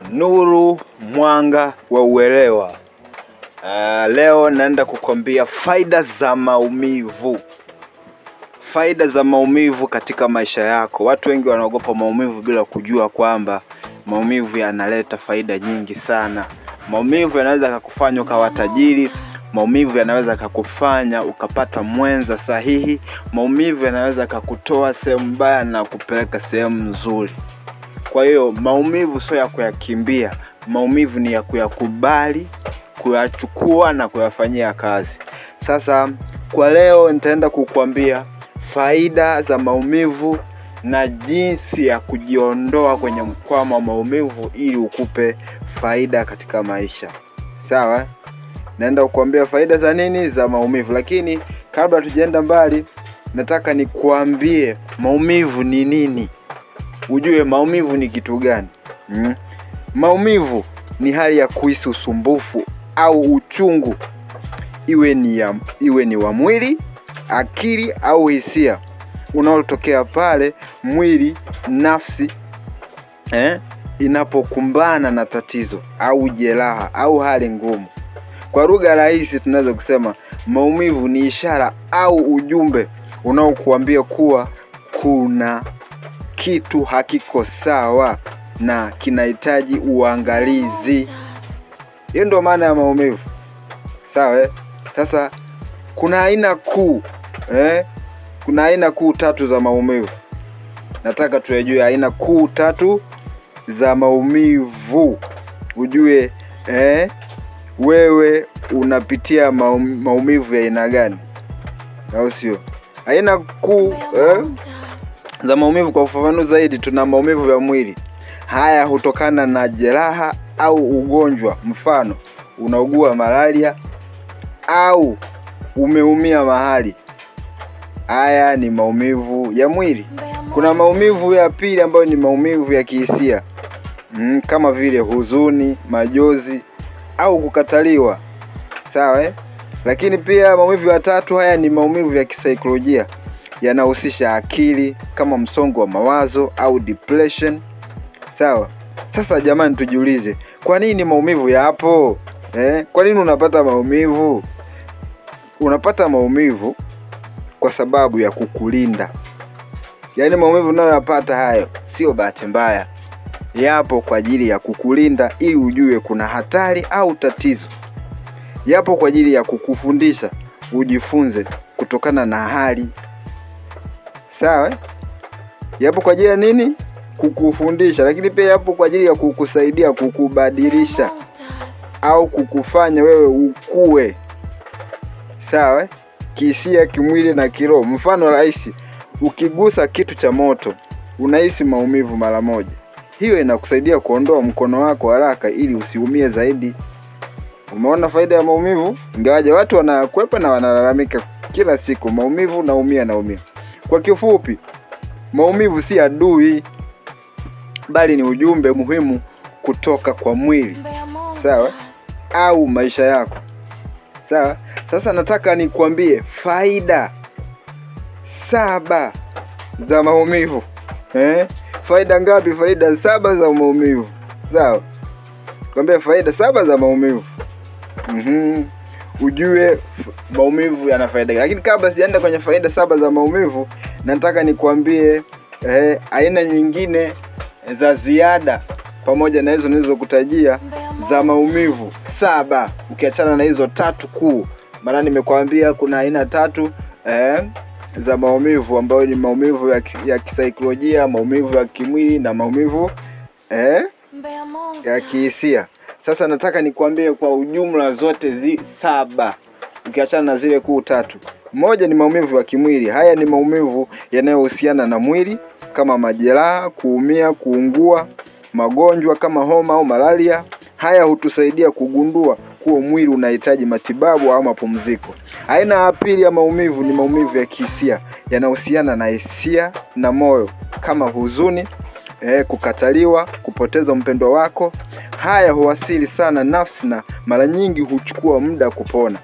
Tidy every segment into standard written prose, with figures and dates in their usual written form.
Nuru mwanga wa uelewa. Leo naenda kukwambia faida za maumivu. Faida za maumivu katika maisha yako. Watu wengi wanaogopa maumivu bila kujua kwamba maumivu yanaleta faida nyingi sana. Maumivu yanaweza kukufanya ukawa tajiri. Maumivu yanaweza kukufanya ukapata mwenza sahihi. Maumivu yanaweza kukutoa sehemu mbaya na kupeleka sehemu nzuri. Kwa hiyo maumivu sio ya kuyakimbia. Maumivu ni ya kuyakubali, kuyachukua na kuyafanyia kazi. Sasa kwa leo nitaenda kukuambia faida za maumivu na jinsi ya kujiondoa kwenye mkwamo wa maumivu ili ukupe faida katika maisha. Sawa? Naenda kukuambia faida za nini za maumivu, lakini kabla tujaenda mbali nataka nikuambie maumivu ni nini. Ujue maumivu ni kitu gani? Maumivu ni hali ya kuhisi usumbufu au uchungu, iwe ni wa mwili, akili au hisia, unaotokea pale mwili, nafsi inapokumbana na tatizo au jeraha au hali ngumu. Kwa lugha rahisi tunaweza kusema maumivu ni ishara au ujumbe unaokuambia kuwa kuna kitu hakiko sawa na kinahitaji uangalizi. Hiyo ndio maana ya maumivu. Sawa? Sasa kuna aina kuu kuna aina kuu tatu za maumivu. Nataka tujue aina kuu tatu za maumivu. Ujue wewe unapitia maumivu ya aina gani, au sio? Aina kuu za maumivu kwa ufafanuzi zaidi, tuna maumivu ya mwili. Haya hutokana na jeraha au ugonjwa. Mfano, unaugua malaria au umeumia mahali. Haya ni maumivu ya mwili. Kuna maumivu ya pili ambayo ni maumivu ya kihisia. Kama vile huzuni, majonzi au kukataliwa. Sawa? Lakini pia maumivu ya tatu, haya ni maumivu ya kisaikolojia. Yanahusisha akili kama msongo wa mawazo au depression. Sawa? Sasa jamani, tujiulize, kwa nini maumivu yapo? Kwa nini unapata maumivu? Unapata maumivu kwa sababu ya kukulinda. Yaani maumivu unayoyapata hayo sio bahati mbaya. Yapo kwa ajili ya kukulinda ili ujue kuna hatari au tatizo. Yapo kwa ajili ya kukufundisha ujifunze kutokana na hali. Sawa? Yapo kwa ajili ya nini? Kukufundisha, lakini pia yapo kwa ajili ya kukusaidia, kukubadilisha au kukufanya wewe ukue. Sawa? Kihisia, kimwili na kiroho. Mfano rahisi, ukigusa kitu cha moto unahisi maumivu mara moja. Hiyo inakusaidia kuondoa mkono wako haraka ili usiumie zaidi. Umeona faida ya maumivu? Ingawaje watu wanakwepa na wanalalamika kila siku, maumivu, naumia. Kwa kifupi, maumivu si adui, bali ni ujumbe muhimu kutoka kwa mwili. Sawa? Au maisha yako. Sawa? Sasa nataka nikuambie faida 7 za maumivu. Faida ngapi? Faida 7 za maumivu. Sawa? Kwambia faida 7 za maumivu. Ujue maumivu yana faida. Lakini kabla sijaenda kwenye faida 7 za maumivu, nataka nikuambie aina nyingine za ziada pamoja na hizo nilizokutajia za maumivu 7, ukiachana na hizo 3 kuu. Maana nimekuambia kuna aina 3 za maumivu ambayo ni maumivu ya kisaikolojia, maumivu ya kimwili na maumivu ya kihisia. Sasa nataka nikuambie kwa ujumla zote 7, ukiachana na zile kuu 3. Moja ni maumivu ya kimwili. Haya ni maumivu yanayohusiana na mwili kama majeraha, kuumia, kuungua, magonjwa kama homa au malaria. Haya hutusaidia kugundua kuwa mwili unahitaji matibabu au mapumziko. Aina ya pili ya maumivu ni maumivu ya kihisia. Yanahusiana na hisia na moyo kama huzuni, kukataliwa, kupoteza mpendwa wako. Haya huasili sana nafsi na mara nyingi huchukua muda kupona.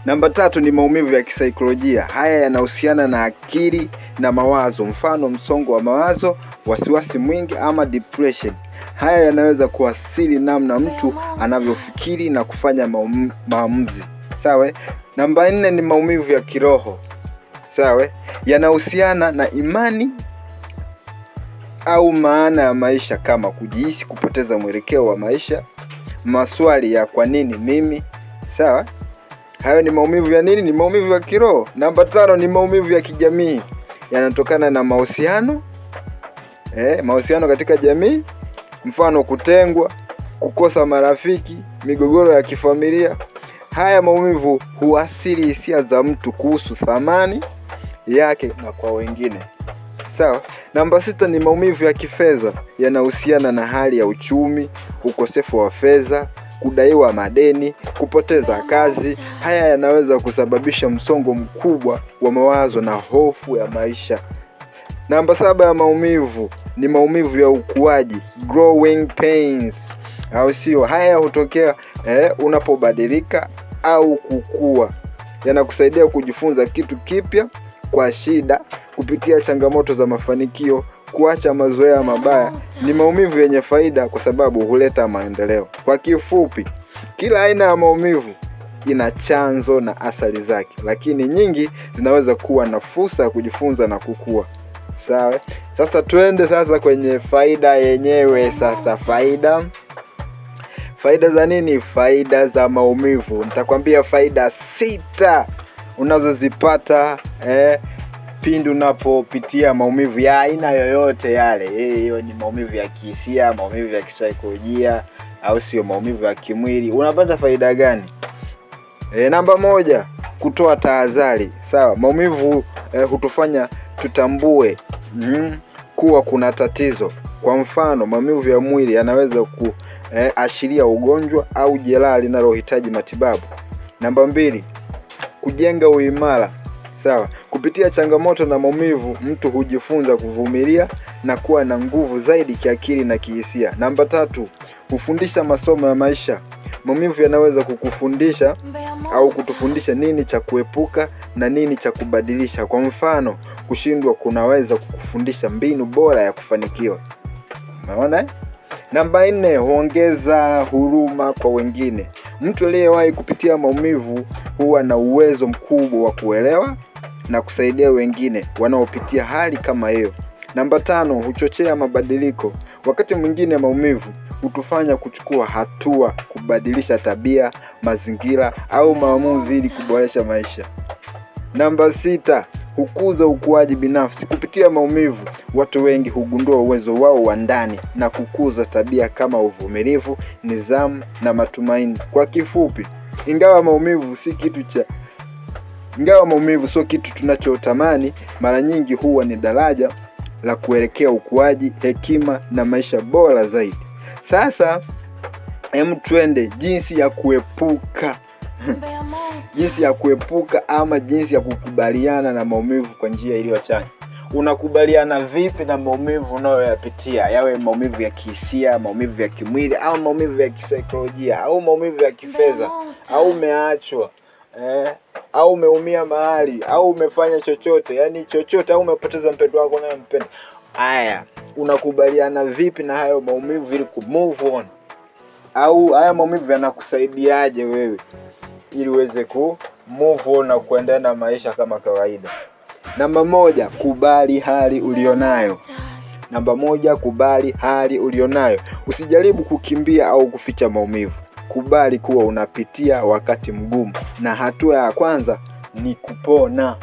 Namba 3 ni maumivu ya kisaikolojia. Haya yanahusiana na akili na mawazo, mfano msongo wa mawazo, wasiwasi mwingi ama depression. Haya yanaweza kuathiri namna mtu anavyofikiri na kufanya maamuzi. Sawa? Namba 4 ni maumivu ya kiroho. Sawa? Yanahusiana na imani au maana ya maisha, kama kujihisi kupoteza mwelekeo wa maisha, maswali ya kwa nini mimi. Sawa? Hayo ni maumivu ya nini? Ni maumivu ya kiroho. Namba 5 ni maumivu ya kijamii. Yanatokana na mahusiano. Mahusiano katika jamii, mfano kutengwa, kukosa marafiki, migogoro ya kifamilia. Haya maumivu huathiri hisia za mtu kuhusu thamani yake na kwa wengine. Sawa? Namba 6 ni maumivu ya kifedha. Yanahusiana na hali ya uchumi, ukosefu wa fedha, kudaiwa madeni, kupoteza kazi. Haya yanaweza kusababisha msongo mkubwa wa mawazo na hofu ya maisha. Namba 7 ya maumivu ni maumivu ya ukuaji, growing pains, au sio? Haya hutokea unapobadilika au kukua. Yanakusaidia kujifunza kitu kipya kwa shida, kupitia changamoto za mafanikio, kuacha mazoea mabaya. Ni maumivu yenye faida kwa sababu huleta maendeleo. Kwa kifupi, kila aina ya maumivu ina chanzo na athari zake, lakini nyingi zinaweza kuwa na fursa ya kujifunza na kukua. Sawa? Sasa twende sasa kwenye faida yenyewe. Sasa faida za nini? Faida za maumivu. Nitakwambia faida 6 unazozipata pindi unapopitia maumivu ya aina yoyote yale. Hiyo ni maumivu ya kihisia, maumivu ya kisaikolojia, au sio, maumivu ya kimwili. Unapata faida gani? Namba 1, kutoa tahadhari. Sawa? Maumivu hutufanya tutambue kuwa kuna tatizo. Kwa mfano, maumivu ya mwili yanaweza kuashiria ugonjwa au jeraha linalohitaji matibabu. Namba 2, kujenga uimara. Sawa? Kupitia changamoto na maumivu, mtu hujifunza kuvumilia na kuwa na nguvu zaidi kiakili na kihisia. Namba 3, hufundisha masomo ya maisha. Maumivu yanaweza kukufundisha au kutufundisha nini cha kuepuka na nini cha kubadilisha. Kwa mfano, kushindwa kunaweza kukufundisha mbinu bora ya kufanikiwa. Umeona? Namba 4, huongeza huruma kwa wengine. Mtu aliyewahi kupitia maumivu huwa na uwezo mkubwa wa kuelewa na kusaidia wengine wanaopitia hali kama hiyo. Namba 5, huchochea mabadiliko. Wakati mwingine maumivu hutufanya kuchukua hatua, kubadilisha tabia, mazingira au maamuzi ili kuboresha maisha. Namba 6, hukuza ukuaji binafsi. Kupitia maumivu, watu wengi hugundua uwezo wao wa ndani na kukuza tabia kama uvumilivu, nidhamu na matumaini. Kwa kifupi, ingawa maumivu sio kitu tunachotamani, mara nyingi huwa ni daraja la kuelekea ukuaji, hekima na maisha bora zaidi. Sasa twende jinsi ya kuepuka ama jinsi ya kukubaliana na maumivu kwa njia iliyo chanya. Unakubaliana vipi na maumivu unayoyapitia? Yawe maumivu ya kihisia, maumivu ya kimwili, au maumivu ya kisaikolojia, au maumivu ya kifedha, au umeachwa, au umeumia mahali, au umefanya chochote, yani chochote, au umepoteza mpendo wako unayempenda. Haya, unakubaliana vipi na hayo maumivu ili move on? Au haya maumivu yanakusaidiaje wewe ili uweze move on na kuendelea na maisha kama kawaida? Namba 1, kubali hali ulionayo. Usijaribu kukimbia au kuficha maumivu. Kubali kuwa unapitia wakati mgumu, na hatua ya kwanza ni kupona.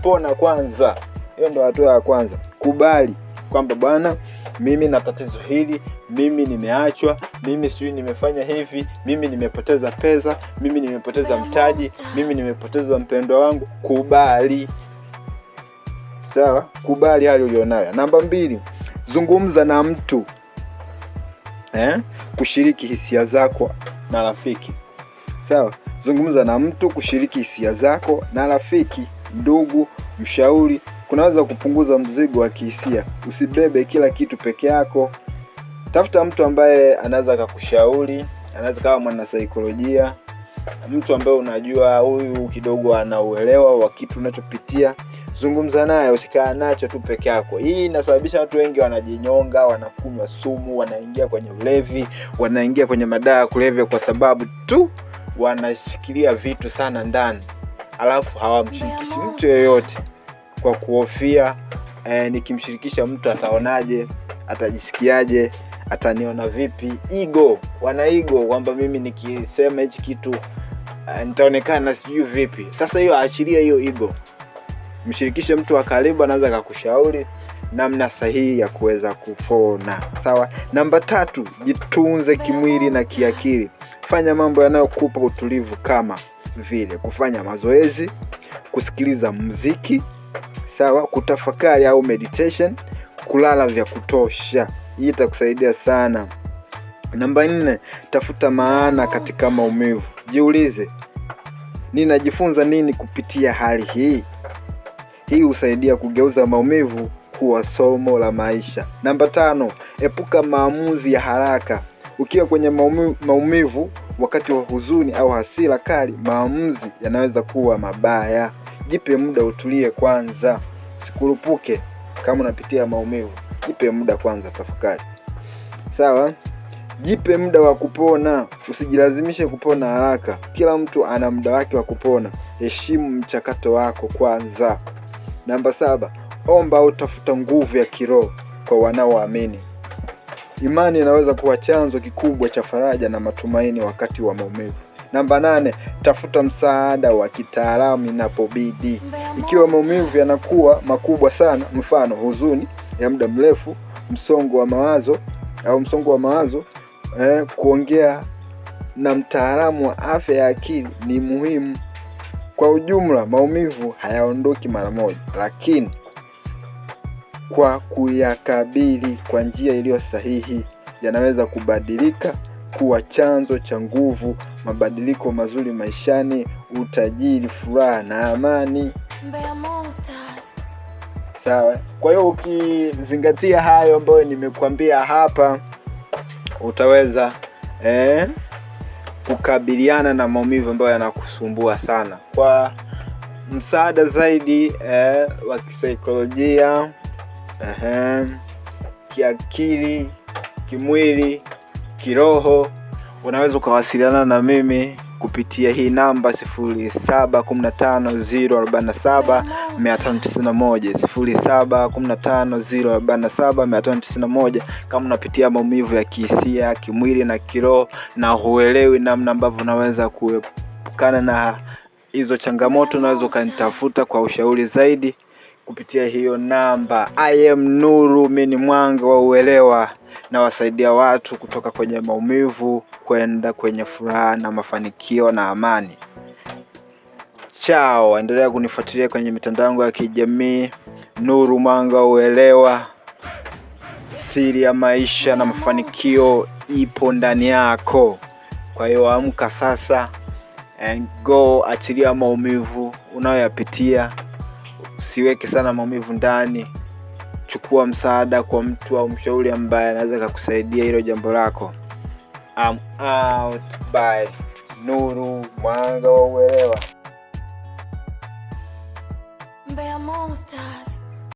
Pona kwanza. Hiyo ndio hatua ya kwanza. Kubali kwamba bwana, mimi na tatizo hili, mimi nimeachwa, mimi sijui nimefanya hivi, mimi nimepoteza pesa, mimi nimepoteza mtaji, mimi nimepoteza mpendwa wangu. Kubali. Sawa? Kubali hali ulionayo. Namba 2, zungumza na mtu. Kushiriki hisia zako na rafiki. Sawa? Zungumza na mtu, kushiriki hisia zako na rafiki, ndugu, mshauri kunaweza kupunguza mzigo wa kihisia. Usibebe kila kitu peke yako. Tafuta mtu ambaye anaweza kukushauri, anaweza kama mwana saikolojia, mtu ambaye unajua huyu kidogo anauelewa wa kitu unachopitia, zungumza naye, usikaa nacho tu peke yako. Hii inasababisha watu wengi wanajinyonga, wanakunywa sumu, wanaingia kwenye ulevi, wanaingia kwenye madawa kulevya kwa sababu tu wanashikilia vitu sana ndani, alafu hawamshirikishi mtu yeyote kwa kuhofia nikimshirikisha mtu ataonaje, atajisikiaje, ataniona vipi. Wana ego kwamba mimi nikisema hichi kitu nitaonekana sijui vipi. Sasa hiyo aachilia hiyo ego, mshirikishe mtu wa karibu, anaweza kukushauri namna sahihi ya kuweza kupona. Sawa. Namba 3, jitunze kimwili na kiakili. Fanya mambo yanayokupa utulivu kama vile kufanya mazoezi, kusikiliza muziki, sawa, kutafakari au meditation, kulala vya kutosha. Hii itakusaidia sana. Namba 4, tafuta maana katika maumivu. Jiulize, ninajifunza nini kupitia hali hii? Hii husaidia kugeuza maumivu kuwa somo la maisha. Namba 5, epuka maamuzi ya haraka. Ukiwa kwenye maumivu wakati wa huzuni au hasira kali, maamuzi yanaweza kuwa mabaya. Jipe muda, utulie kwanza. Usikurupuke kama unapitia maumivu. Jipe muda kwanza, tafakari. Sawa? Jipe muda wa kupona, usijilazimishe kupona haraka. Kila mtu ana muda wake wa kupona. Heshimu mchakato wako kwanza. Namba 7, omba au tafuta nguvu ya kiroho kwa wanaoamini. Imani inaweza kuwa chanzo kikubwa cha faraja na matumaini wakati wa maumivu. Namba 8, tafuta msaada wa kitaalamu inapobidi. Ikiwa maumivu yanakuwa makubwa sana, mfano huzuni ya muda mrefu, msongo wa mawazo, kuongea na mtaalamu wa afya ya akili ni muhimu. Kwa ujumla, maumivu hayaondoki mara moja, lakini kwa kuyakabili kwa njia iliyo sahihi, yanaweza kubadilika kuwa chanzo cha nguvu, mabadiliko mazuri maishani, utajiri, furaha na amani. Sawa. Kwa hiyo ukizingatia hayo ambayo nimekuambia hapa, utaweza kukabiliana na maumivu ambayo yanakusumbua sana. Kwa msaada zaidi wa kisaikolojia, kiakili, kimwili, kiroho, unaweza ukawasiliana na mimi kupitia hii namba 0715047591, 0715047591. Kama unapitia maumivu ya kihisia, kimwili na kiroho na huelewi namna ambavyo unaweza kuepukana na hizo changamoto, unaweza ukanitafuta kwa ushauri zaidi kupitia hiyo namba. I am Nuru, mimi ni mwanga wa uelewa, na wasaidia watu kutoka kwenye maumivu kwenda kwenye furaha na mafanikio na amani. Chao, endelea kunifuatilia kwenye mitandao yangu ya kijamii. Nuru, mwanga wa uelewa. Siri ya maisha na mafanikio ipo ndani yako. Kwa hiyo amka sasa and go, achilia maumivu unayoyapitia. Usiweke sana maumivu ndani. Chukua msaada kwa mtu au mshauri ambaye anaweza kukusaidia hilo jambo lako. I'm out. Bye. Nuru, mwanga wa uelewa. Monsters.